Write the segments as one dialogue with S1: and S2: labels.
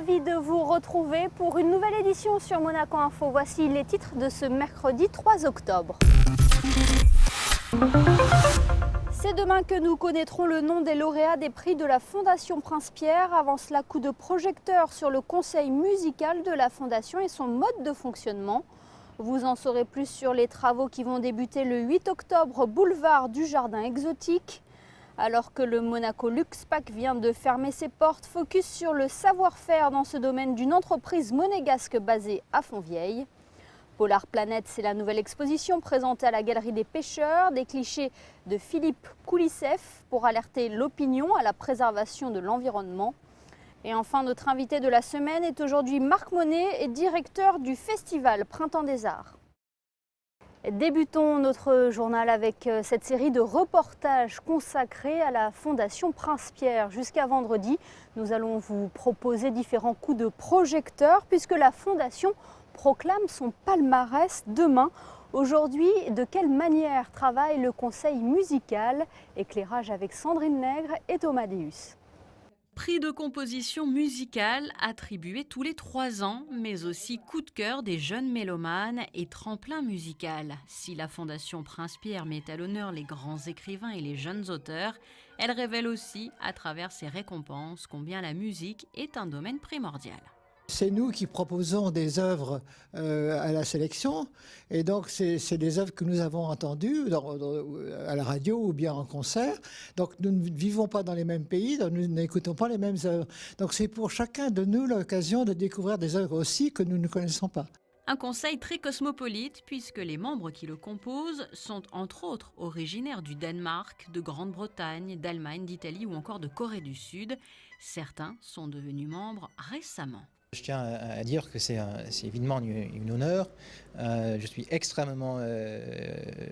S1: ravie de vous retrouver pour une nouvelle édition sur Monaco Info. Voici les titres de ce mercredi 3 octobre. C'est demain que nous connaîtrons le nom des lauréats des prix de la Fondation Prince-Pierre. Avant cela, coup de projecteur sur le conseil musical de la Fondation et son mode de fonctionnement. Vous en saurez plus sur les travaux qui vont débuter le 8 octobre, boulevard du Jardin Exotique. Alors que le Monaco Luxpack vient de fermer ses portes, focus sur le savoir-faire dans ce domaine d'une entreprise monégasque basée à Fontvieille. Polar Planet, c'est la nouvelle exposition présentée à la Galerie des Pêcheurs, des clichés de Philippe Koulisseff pour alerter l'opinion à la préservation de l'environnement. Et enfin, notre invité de la semaine est aujourd'hui Marc Monet, directeur du festival Printemps des Arts. Débutons notre journal avec cette série de reportages consacrés à la Fondation Prince-Pierre. Jusqu'à vendredi, nous allons vous proposer différents coups de projecteur puisque la Fondation proclame son palmarès demain. Aujourd'hui, de quelle manière travaille le conseil musical? Éclairage avec Sandrine Nègre et Thomas Deus.
S2: Prix de composition musicale attribué tous les 3 ans, mais aussi coup de cœur des jeunes mélomanes et tremplin musical. Si la Fondation Prince-Pierre met à l'honneur les grands écrivains et les jeunes auteurs, elle révèle aussi, à travers ses récompenses, combien la musique est un domaine primordial.
S3: C'est nous qui proposons des œuvres à la sélection, et donc c'est des œuvres que nous avons entendues à la radio ou bien en concert. Donc nous ne vivons pas dans les mêmes pays, donc nous n'écoutons pas les mêmes œuvres. Donc c'est pour chacun de nous l'occasion de découvrir des œuvres aussi que nous ne connaissons pas.
S2: Un conseil très cosmopolite puisque les membres qui le composent sont entre autres originaires du Danemark, de Grande-Bretagne, d'Allemagne, d'Italie ou encore de Corée du Sud. Certains sont devenus membres récemment.
S4: Je tiens à dire que c'est évidemment un honneur. Je suis extrêmement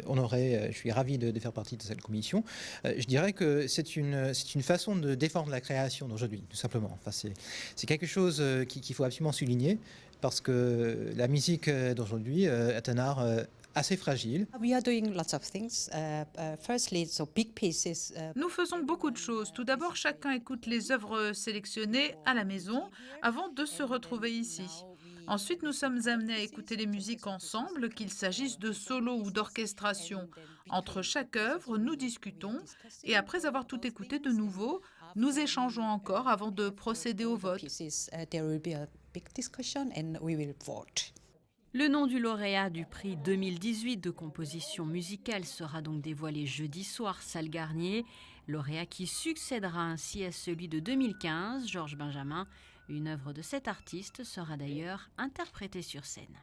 S4: honoré, je suis ravi de faire partie de cette commission. Je dirais que c'est une façon de défendre la création d'aujourd'hui, tout simplement. Enfin, c'est quelque chose qu'il faut absolument souligner, parce que la musique d'aujourd'hui est un art assez fragile.
S5: Nous faisons beaucoup de choses. Tout d'abord, chacun écoute les œuvres sélectionnées à la maison avant de se retrouver ici. Ensuite, nous sommes amenés à écouter les musiques ensemble, qu'il s'agisse de solo ou d'orchestration. Entre chaque œuvre, nous discutons et après avoir tout écouté de nouveau, nous échangeons encore avant de procéder au vote.
S2: Le nom du lauréat du prix 2018 de composition musicale sera donc dévoilé jeudi soir, salle Garnier. Lauréat qui succédera ainsi à celui de 2015, Georges Benjamin. Une œuvre de cet artiste sera d'ailleurs interprétée sur scène.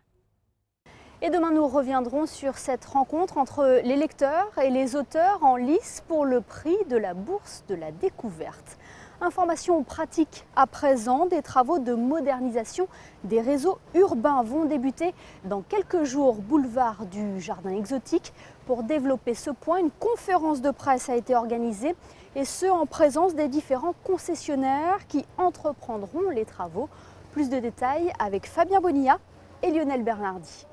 S1: Et demain, nous reviendrons sur cette rencontre entre les lecteurs et les auteurs en lice pour le prix de la Bourse de la Découverte. Information pratique à présent, des travaux de modernisation des réseaux urbains vont débuter dans quelques jours, boulevard du Jardin Exotique. Pour développer ce point, une conférence de presse a été organisée et ce en présence des différents concessionnaires qui entreprendront les travaux. Plus de détails avec Fabien Bonilla et Lionel Bernardi.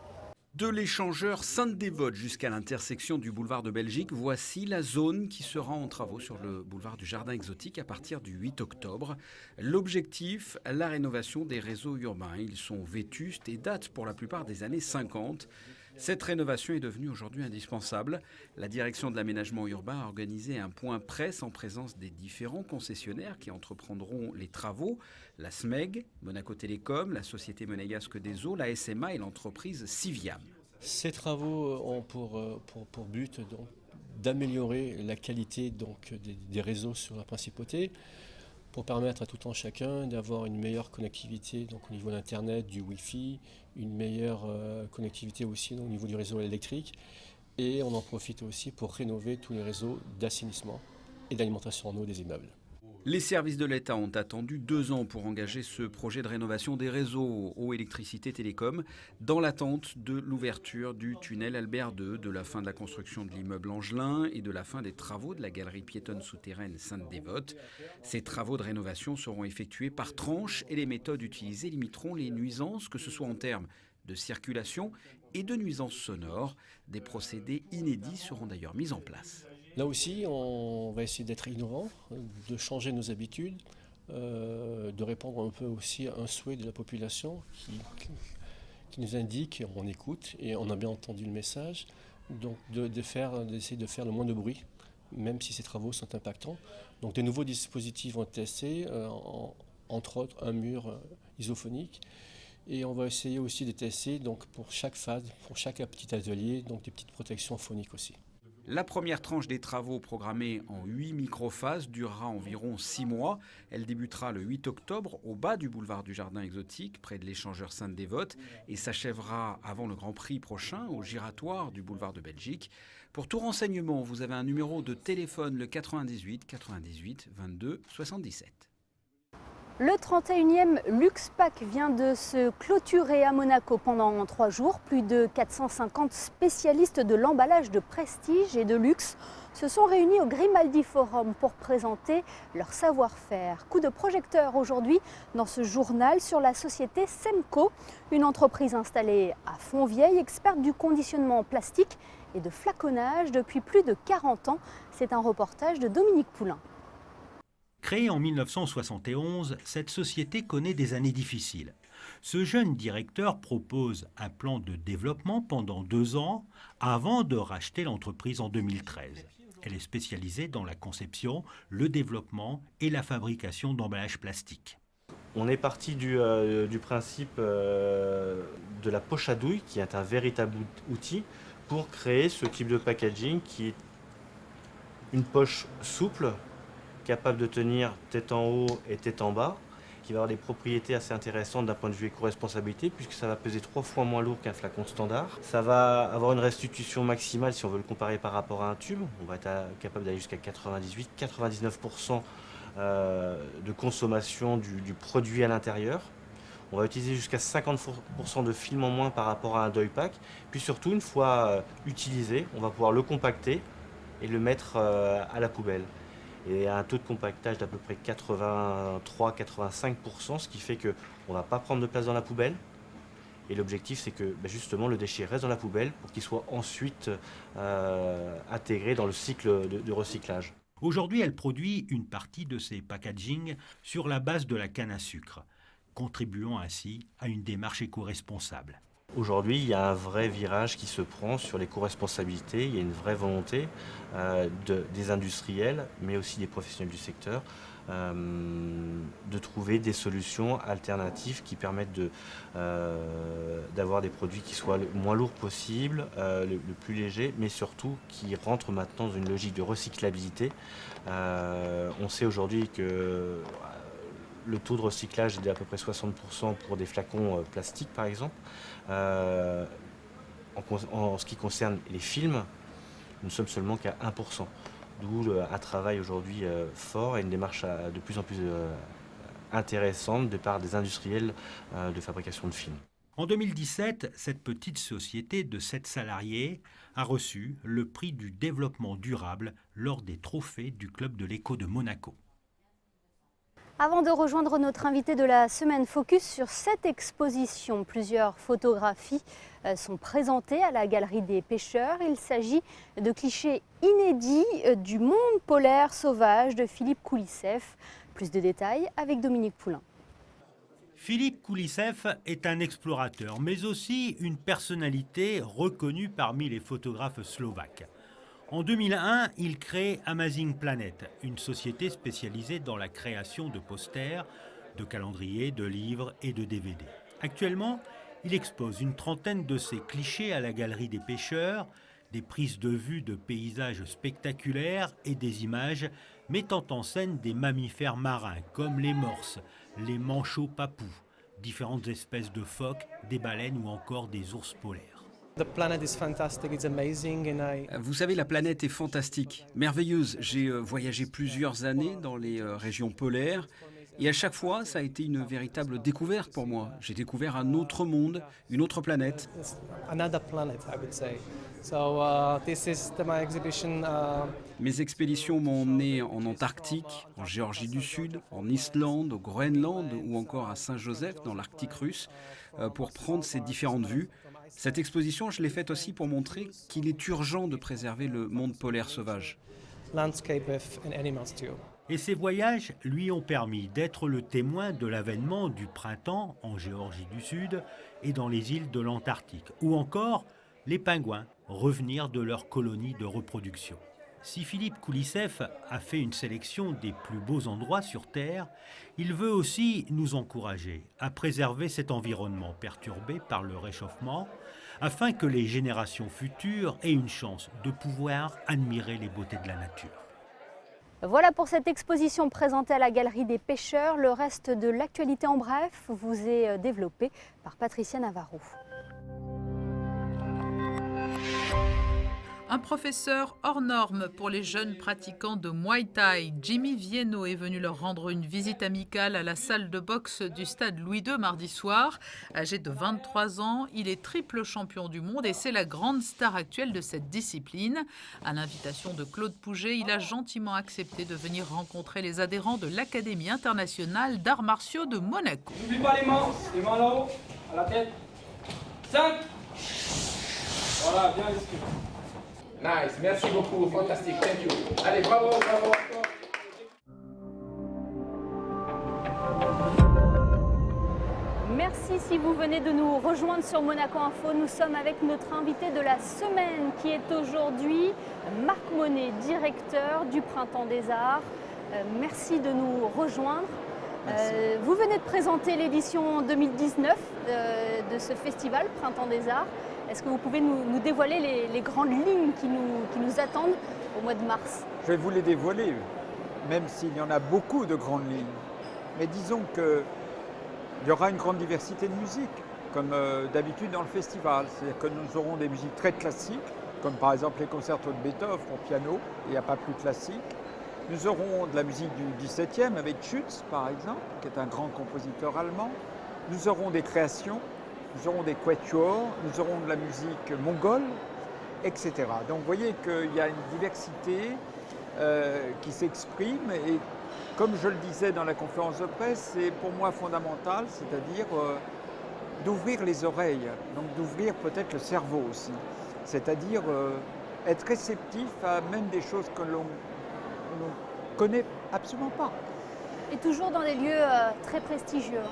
S6: De l'échangeur Sainte-Dévote jusqu'à l'intersection du boulevard de Belgique, voici la zone qui sera en travaux sur le boulevard du Jardin Exotique à partir du 8 octobre. L'objectif, la rénovation des réseaux urbains. Ils sont vétustes et datent pour la plupart des années 50. Cette rénovation est devenue aujourd'hui indispensable. La direction de l'aménagement urbain a organisé un point presse en présence des différents concessionnaires qui entreprendront les travaux. La SMEG, Monaco Télécom, la Société Monégasque des Eaux, la SMA et l'entreprise Civiam.
S7: Ces travaux ont pour but d'améliorer la qualité des réseaux sur la principauté, pour permettre à tout un chacun d'avoir une meilleure connectivité au niveau d'Internet, du Wi-Fi, une meilleure connectivité aussi au niveau du réseau électrique. Et on en profite aussi pour rénover tous les réseaux d'assainissement et d'alimentation en eau des immeubles.
S6: Les services de l'État ont attendu 2 ans pour engager ce projet de rénovation des réseaux eau, électricité, télécom, dans l'attente de l'ouverture du tunnel Albert II, de la fin de la construction de l'immeuble Angelin et de la fin des travaux de la galerie piétonne souterraine Sainte-Dévote. Ces travaux de rénovation seront effectués par tranches et les méthodes utilisées limiteront les nuisances, que ce soit en termes de circulation et de nuisances sonores. Des procédés inédits seront d'ailleurs mis en place.
S7: Là aussi, on va essayer d'être innovant, de changer nos habitudes, de répondre un peu aussi à un souhait de la population qui nous indique, on écoute et on a bien entendu le message, donc d'essayer de faire le moins de bruit, même si ces travaux sont impactants. Donc des nouveaux dispositifs vont être testés, entre autres un mur isophonique. Et on va essayer aussi de tester donc, pour chaque phase, pour chaque petit atelier, donc des petites protections phoniques aussi.
S6: La première tranche des travaux programmée en 8 microphases durera environ 6 mois. Elle débutera le 8 octobre au bas du boulevard du Jardin Exotique, près de l'échangeur Sainte-Dévote, et s'achèvera avant le Grand Prix prochain au giratoire du boulevard de Belgique. Pour tout renseignement, vous avez un numéro de téléphone, le 98 98 22 77.
S1: Le 31e Luxpack vient de se clôturer à Monaco pendant 3 jours. Plus de 450 spécialistes de l'emballage de prestige et de luxe se sont réunis au Grimaldi Forum pour présenter leur savoir-faire. Coup de projecteur aujourd'hui dans ce journal sur la société Semco, une entreprise installée à Fontvieille, experte du conditionnement plastique et de flaconnage depuis plus de 40 ans. C'est un reportage de Dominique Poulain.
S8: Créée en 1971, cette société connaît des années difficiles. Ce jeune directeur propose un plan de développement pendant 2 ans avant de racheter l'entreprise en 2013. Elle est spécialisée dans la conception, le développement et la fabrication d'emballages plastiques.
S9: On est parti du principe de la poche à douille, qui est un véritable outil pour créer ce type de packaging qui est une poche souple, capable de tenir tête en haut et tête en bas, qui va avoir des propriétés assez intéressantes d'un point de vue éco-responsabilité, puisque ça va peser 3 fois moins lourd qu'un flacon standard. Ça va avoir une restitution maximale, si on veut le comparer par rapport à un tube. On va être capable d'aller jusqu'à 98-99% de consommation du produit à l'intérieur. On va utiliser jusqu'à 50% de film en moins par rapport à un deuil pack. Puis surtout, une fois utilisé, on va pouvoir le compacter et le mettre à la poubelle. Et un taux de compactage d'à peu près 83-85%, ce qui fait qu'on ne va pas prendre de place dans la poubelle. Et l'objectif, c'est que justement le déchet reste dans la poubelle pour qu'il soit ensuite intégré dans le cycle de recyclage.
S8: Aujourd'hui, elle produit une partie de ses packaging sur la base de la canne à sucre, contribuant ainsi à une démarche éco-responsable.
S9: Aujourd'hui, il y a un vrai virage qui se prend sur l'éco-responsabilité. Il y a une vraie volonté des industriels, mais aussi des professionnels du secteur, de trouver des solutions alternatives qui permettent d'avoir des produits qui soient le moins lourds possible, le plus léger, mais surtout qui rentrent maintenant dans une logique de recyclabilité. On sait aujourd'hui que le taux de recyclage est d'à peu près 60% pour des flacons plastiques, par exemple. En ce qui concerne les films, nous ne sommes seulement qu'à 1%. D'où un travail aujourd'hui fort et une démarche de plus en plus intéressante de part des industriels de fabrication de films.
S8: En 2017, cette petite société de 7 salariés a reçu le prix du développement durable lors des trophées du Club de l'éco de Monaco.
S1: Avant de rejoindre notre invité de la semaine, focus sur cette exposition. Plusieurs photographies sont présentées à la Galerie des Pêcheurs. Il s'agit de clichés inédits du monde polaire sauvage de Philippe Koulisseff. Plus de détails avec Dominique Poulain.
S8: Philippe Koulisseff est un explorateur, mais aussi une personnalité reconnue parmi les photographes slovaques. En 2001, il crée Amazing Planet, une société spécialisée dans la création de posters, de calendriers, de livres et de DVD. Actuellement, il expose une trentaine de ses clichés à la Galerie des Pêcheurs, des prises de vue de paysages spectaculaires et des images mettant en scène des mammifères marins comme les morses, les manchots papous, différentes espèces de phoques, des baleines ou encore des ours polaires.
S6: Vous savez, la planète est fantastique, merveilleuse. J'ai voyagé plusieurs années dans les régions polaires et à chaque fois, ça a été une véritable découverte pour moi. J'ai découvert un autre monde, une autre planète. Mes expéditions m'ont emmené en Antarctique, en Géorgie du Sud, en Islande, au Groenland ou encore à Saint-Joseph dans l'Arctique russe pour prendre ces différentes vues. Cette exposition, je l'ai faite aussi pour montrer qu'il est urgent de préserver le monde polaire sauvage.
S8: Et ces voyages lui ont permis d'être le témoin de l'avènement du printemps en Géorgie du Sud et dans les îles de l'Antarctique, ou encore les pingouins revenir de leur colonie de reproduction. Si Philippe Koulisseff a fait une sélection des plus beaux endroits sur Terre, il veut aussi nous encourager à préserver cet environnement perturbé par le réchauffement, afin que les générations futures aient une chance de pouvoir admirer les beautés de la nature.
S1: Voilà pour cette exposition présentée à la Galerie des Pêcheurs. Le reste de l'actualité en bref vous est développé par Patricia Navarro.
S5: Un professeur hors norme pour les jeunes pratiquants de Muay Thai. Jimmy Vienno est venu leur rendre une visite amicale à la salle de boxe du stade Louis II mardi soir. Âgé de 23 ans, il est triple champion du monde et c'est la grande star actuelle de cette discipline. À l'invitation de Claude Pouget, il a gentiment accepté de venir rencontrer les adhérents de l'Académie internationale d'arts martiaux de Monaco.
S10: N'oublie pas les mains là-haut, à la tête. 5. Voilà, bien risqué.
S11: Nice, merci beaucoup, fantastique, thank you. Allez, bravo, bravo.
S1: Merci si vous venez de nous rejoindre sur Monaco Info. Nous sommes avec notre invité de la semaine qui est aujourd'hui Marc Monet, directeur du Printemps des Arts. Merci de nous rejoindre. Vous venez de présenter l'édition 2019 de ce festival Printemps des Arts. Est-ce que vous pouvez nous dévoiler les grandes lignes qui nous attendent au mois de mars?
S12: Je vais vous les dévoiler, même s'il y en a beaucoup de grandes lignes. Mais disons qu'il y aura une grande diversité de musique, comme d'habitude dans le festival. C'est-à-dire que nous aurons des musiques très classiques, comme par exemple les concertos de Beethoven pour piano, il n'y a pas plus classique. Nous aurons de la musique du XVIIe avec Schütz, par exemple, qui est un grand compositeur allemand. Nous aurons des créations. Nous aurons des quatuors, nous aurons de la musique mongole, etc. Donc vous voyez qu'il y a une diversité qui s'exprime et comme je le disais dans la conférence de presse, c'est pour moi fondamental, c'est-à-dire d'ouvrir les oreilles, donc d'ouvrir peut-être le cerveau aussi, c'est-à-dire être réceptif à même des choses que l'on ne connaît absolument pas.
S1: Et toujours dans des lieux très prestigieux.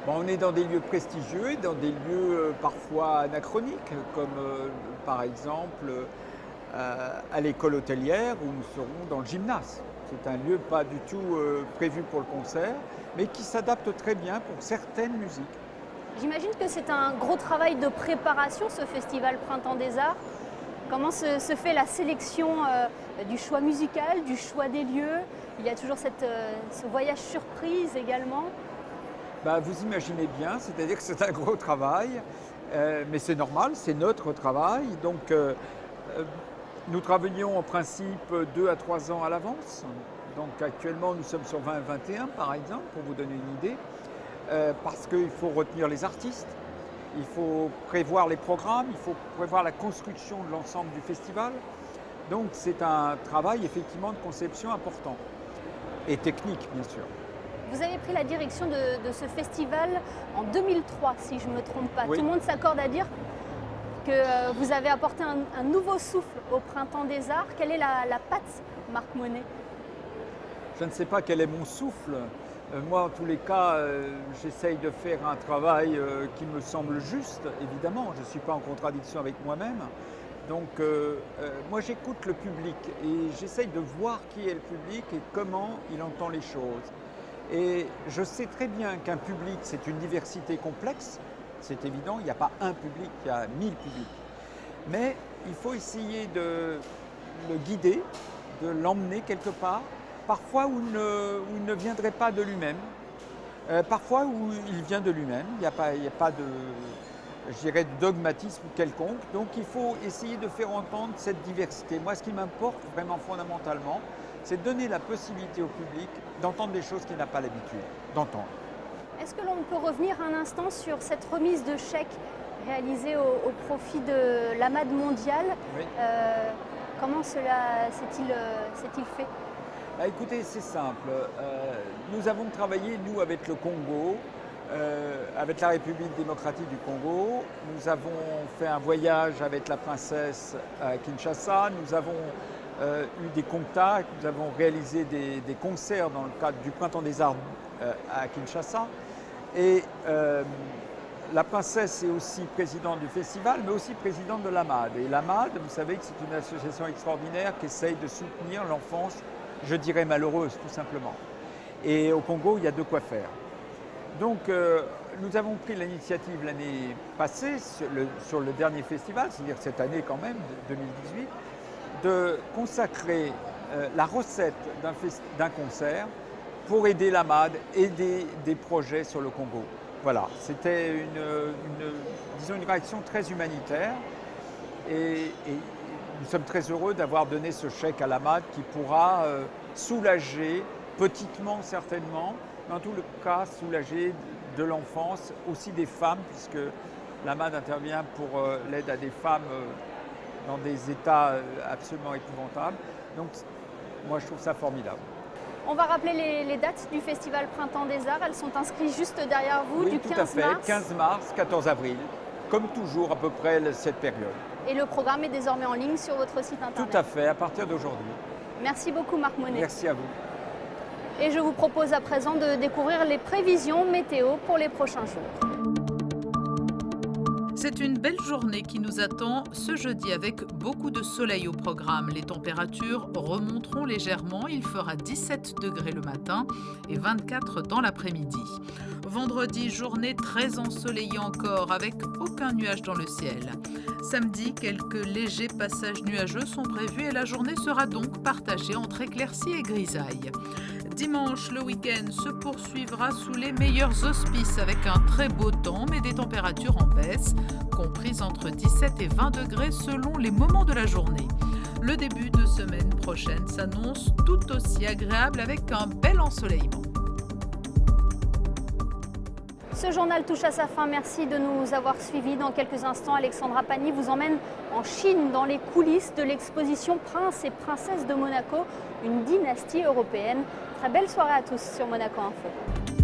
S12: On est dans des lieux prestigieux et dans des lieux parfois anachroniques, comme par exemple à l'école hôtelière où nous serons dans le gymnase. C'est un lieu pas du tout prévu pour le concert, mais qui s'adapte très bien pour certaines musiques.
S1: J'imagine que c'est un gros travail de préparation, ce festival Printemps des Arts. Comment se fait la sélection du choix musical, du choix des lieux? Il y a toujours ce voyage surprise également.
S12: Vous imaginez bien, c'est-à-dire que c'est un gros travail, mais c'est normal, c'est notre travail. Donc nous travaillons en principe 2 à 3 ans à l'avance. Donc actuellement nous sommes sur 2021 par exemple, pour vous donner une idée, parce qu'il faut retenir les artistes, il faut prévoir les programmes, il faut prévoir la construction de l'ensemble du festival. Donc c'est un travail effectivement de conception important et technique bien sûr.
S1: Vous avez pris la direction de ce festival en 2003, si je ne me trompe pas.
S12: Oui.
S1: Tout le monde s'accorde à dire que vous avez apporté un nouveau souffle au Printemps des Arts. Quelle est la patte, Marc Monet?
S12: Je ne sais pas quel est mon souffle. Moi, en tous les cas, j'essaye de faire un travail qui me semble juste, évidemment. Je ne suis pas en contradiction avec moi-même. Donc, moi, j'écoute le public et j'essaye de voir qui est le public et comment il entend les choses. Et je sais très bien qu'un public, c'est une diversité complexe, c'est évident, il n'y a pas un public, il y a 1000 publics. Mais il faut essayer de le guider, de l'emmener quelque part, parfois où il ne viendrait pas de lui-même, parfois où il vient de lui-même, il n'y a pas de, je dirais, de dogmatisme quelconque. Donc il faut essayer de faire entendre cette diversité. Moi, ce qui m'importe vraiment fondamentalement, c'est donner la possibilité au public d'entendre des choses qu'il n'a pas l'habitude d'entendre.
S1: Est-ce que l'on peut revenir un instant sur cette remise de chèques réalisée au profit de l'AMAD mondiale?
S12: Oui.
S1: Comment cela s'est-il fait?
S12: Écoutez, c'est simple. Nous avons travaillé, nous, avec le Congo, avec la République démocratique du Congo. Nous avons fait un voyage avec la princesse à Kinshasa. Nous avons eu des contacts, nous avons réalisé des concerts dans le cadre du Printemps des Arts à Kinshasa. Et la princesse est aussi présidente du festival, mais aussi présidente de l'AMAD. Et l'AMAD, vous savez que c'est une association extraordinaire qui essaye de soutenir l'enfance, je dirais malheureuse, tout simplement. Et au Congo, il y a de quoi faire. Donc, nous avons pris l'initiative l'année passée, sur le dernier festival, c'est-à-dire cette année quand même, 2018, de consacrer la recette d'un concert pour aider l'AMAD, aider des projets sur le Congo. Voilà, c'était une réaction très humanitaire et nous sommes très heureux d'avoir donné ce chèque à l'AMAD qui pourra soulager, petitement certainement, mais en tout cas soulager de l'enfance, aussi des femmes, puisque l'AMAD intervient pour l'aide à des femmes dans des états absolument épouvantables. Donc moi je trouve ça formidable.
S1: On va rappeler les dates du Festival Printemps des Arts. Elles sont inscrites juste derrière vous,
S12: oui,
S1: du 15 mars.
S12: Tout à fait, 15 mars, 14 avril, comme toujours à peu près cette période.
S1: Et le programme est désormais en ligne sur votre site internet.
S12: Tout à fait, à partir d'aujourd'hui.
S1: Merci beaucoup Marc Monet.
S12: Merci à vous.
S1: Et je vous propose à présent de découvrir les prévisions météo pour les prochains jours.
S5: C'est une belle journée qui nous attend ce jeudi avec beaucoup de soleil au programme. Les températures remonteront légèrement. Il fera 17 degrés le matin et 24 dans l'après-midi. Vendredi, journée très ensoleillée encore avec aucun nuage dans le ciel. Samedi, quelques légers passages nuageux sont prévus et la journée sera donc partagée entre éclaircies et grisailles. Dimanche, le week-end se poursuivra sous les meilleurs auspices avec un très beau temps mais des températures en baisse, comprises entre 17 et 20 degrés selon les moments de la journée. Le début de semaine prochaine s'annonce tout aussi agréable avec un bel ensoleillement.
S1: Ce journal touche à sa fin. Merci de nous avoir suivis. Dans quelques instants, Alexandra Pagny vous emmène en Chine dans les coulisses de l'exposition Princes et Princesses de Monaco, une dynastie européenne. Très belle soirée à tous sur Monaco Info.